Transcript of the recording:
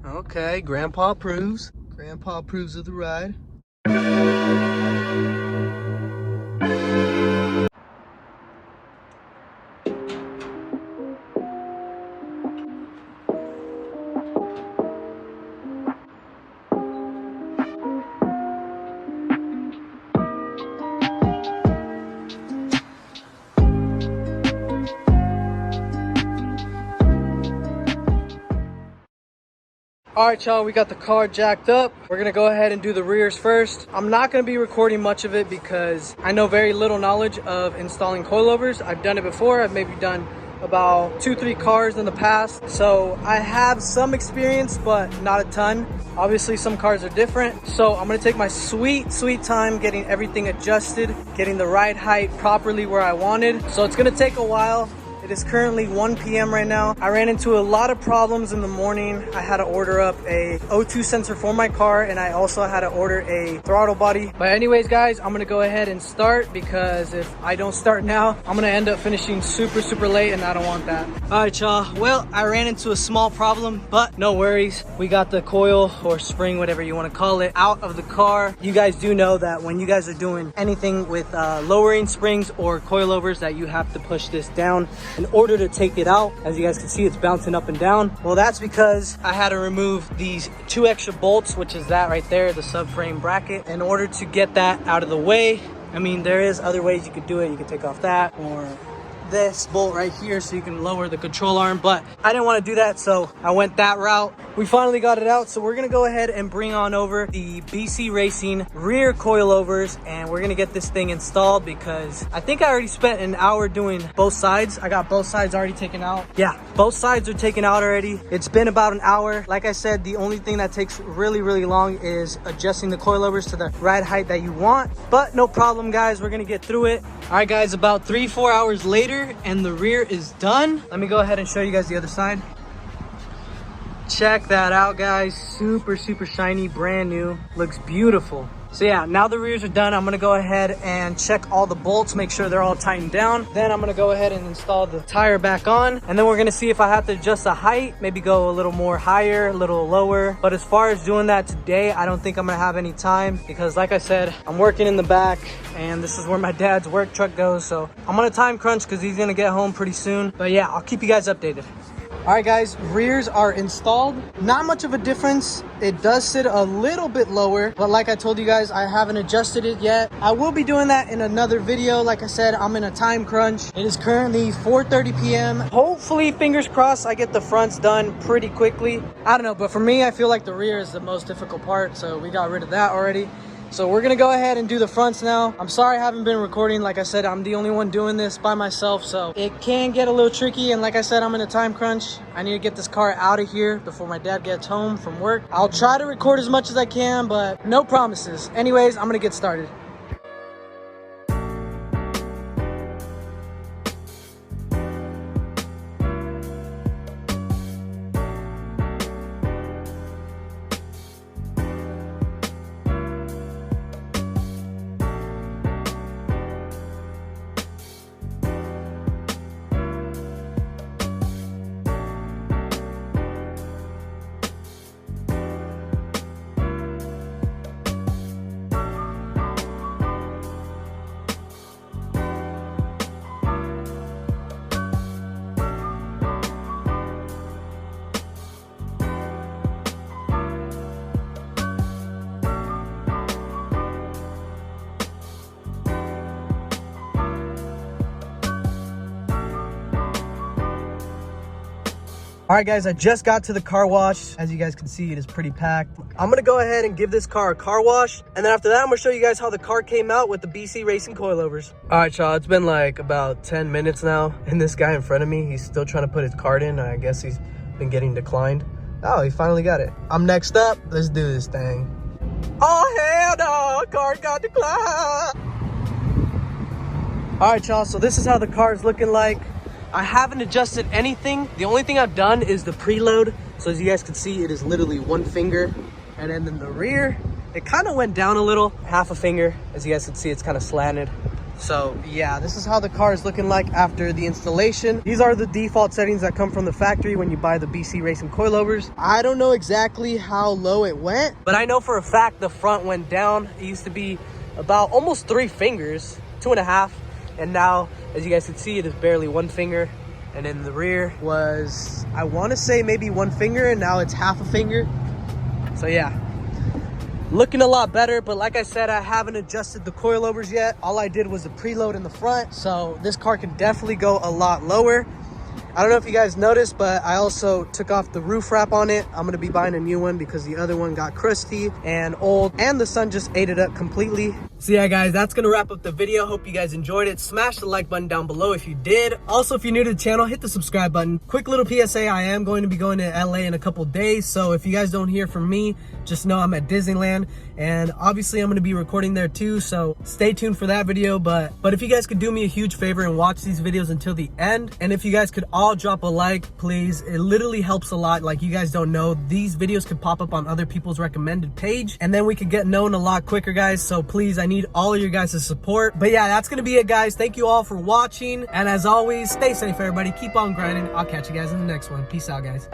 Okay, Grandpa approves. Grandpa approves of the ride. All right, y'all, we got the car jacked up. We're gonna go ahead and do the rears first. I'm not gonna be recording much of it because I know very little knowledge of installing coilovers. I've done it before. I've maybe done about 2-3 cars in the past. So I have some experience, but not a ton. Obviously, some cars are different. So I'm gonna take my sweet time getting everything adjusted, getting the ride height properly where I wanted. So it's gonna take a while. It is currently 1 p.m. right now. I ran into a lot of problems in the morning. I had to order up a O2 sensor for my car, and I also had to order a throttle body. But anyways, guys, I'm gonna go ahead and start, because if I don't start now, I'm gonna end up finishing super late, and I don't want that. All right, y'all. Well, I ran into a small problem, but no worries. We got the coil or spring, whatever you wanna call it, out of the car. You guys do know that when you guys are doing anything with lowering springs or coilovers, that you have to push this down in order to take it out. As you guys can see, it's bouncing up and down. Well, that's because I had to remove these 2 extra bolts, which is that right there, the subframe bracket, in order to get that out of the way. I mean, there is other ways you could do it. You could take off that or this bolt right here so you can lower the control arm, but I didn't want to do that, so I went that route. We finally got it out, so we're gonna go ahead and bring on over the BC Racing rear coilovers, and we're gonna get this thing installed, because I think I already spent an hour doing both sides. I got both sides already taken out. Yeah, both sides are taken out already. It's been about an hour. Like I said, the only thing that takes really long is adjusting the coilovers to the ride height that you want, but no problem, guys. We're gonna get through it. All right, guys, about 3-4 hours later, and the rear is done. Let me go ahead and show you guys the other side. Check that out, guys. Super shiny, brand new. Looks beautiful. So yeah, now the rears are done. I'm gonna go ahead and check all the bolts, make sure they're all tightened down. Then I'm gonna go ahead and install the tire back on. And then we're gonna see if I have to adjust the height, maybe go a little more higher, a little lower. But as far as doing that today, I don't think I'm gonna have any time, because like I said, I'm working in the back, and this is where my dad's work truck goes. So I'm on a time crunch because he's gonna get home pretty soon. But yeah, I'll keep you guys updated. All right, guys, rears are installed. Not much of a difference. It does sit a little bit lower, but like I told you guys, I haven't adjusted it yet. I will be doing that in another video. Like I said, I'm in a time crunch. It is currently 4:30 p.m. Hopefully, fingers crossed, I get the fronts done pretty quickly. I don't know, but for me, I feel like the rear is the most difficult part, so we got rid of that already. So we're gonna go ahead and do the fronts now. I'm sorry I haven't been recording. Like I said, I'm the only one doing this by myself, so it can get a little tricky. And like I said, I'm in a time crunch. I need to get this car out of here before my dad gets home from work. I'll try to record as much as I can, but no promises. Anyways, I'm gonna get started. All right, guys, I just got to the car wash. As you guys can see, it is pretty packed. I'm gonna go ahead and give this car a car wash, and then after that, I'm gonna show you guys how the car came out with the BC Racing coilovers. All right, y'all, it's been like about 10 minutes now, and this guy in front of me, he's still trying to put his card in. I guess he's been getting declined. Oh, he finally got it. I'm next up. Let's do this thing. Oh, hell no, card got declined. All right, y'all, so this is how the car is looking like. I haven't adjusted anything. The only thing I've done is the preload. So as you guys can see, it is literally one finger. And then the rear, it kind of went down a little, half a finger. As you guys can see, it's kind of slanted. So yeah, this is how the car is looking like after the installation. These are the default settings that come from the factory when you buy the BC Racing coilovers. I don't know exactly how low it went, but I know for a fact the front went down. It used to be about almost 3 fingers, 2.5, and now, as you guys can see, it is barely 1 finger. And in the rear was, I want to say maybe 1 finger, and now it's half a finger. So yeah, looking a lot better. But like I said, I haven't adjusted the coilovers yet. All I did was a preload in the front, so this car can definitely go a lot lower. I don't know if you guys noticed, but I also took off the roof wrap on it. I'm gonna be buying a new one because the other one got crusty and old, and the sun just ate it up completely. So yeah, guys, that's gonna wrap up the video. Hope you guys enjoyed it. Smash the like button down below if you did. Also, if you're new to the channel, hit the subscribe button. Quick little PSA, I am going to be going to LA in a couple days, so if you guys don't hear from me, just know I'm at Disneyland, and obviously I'm gonna be recording there too, so stay tuned for that video. But if you guys could do me a huge favor and watch these videos until the end, and if you guys could all drop a like, please. It literally helps a lot. Like, you guys don't know, these videos could pop up on other people's recommended page, and then we could get known a lot quicker, guys. So please, I need all of your guys' support. But yeah, that's gonna be it, guys. Thank you all for watching, and as always, stay safe, everybody. Keep on grinding. I'll catch you guys in the next one. Peace out, guys.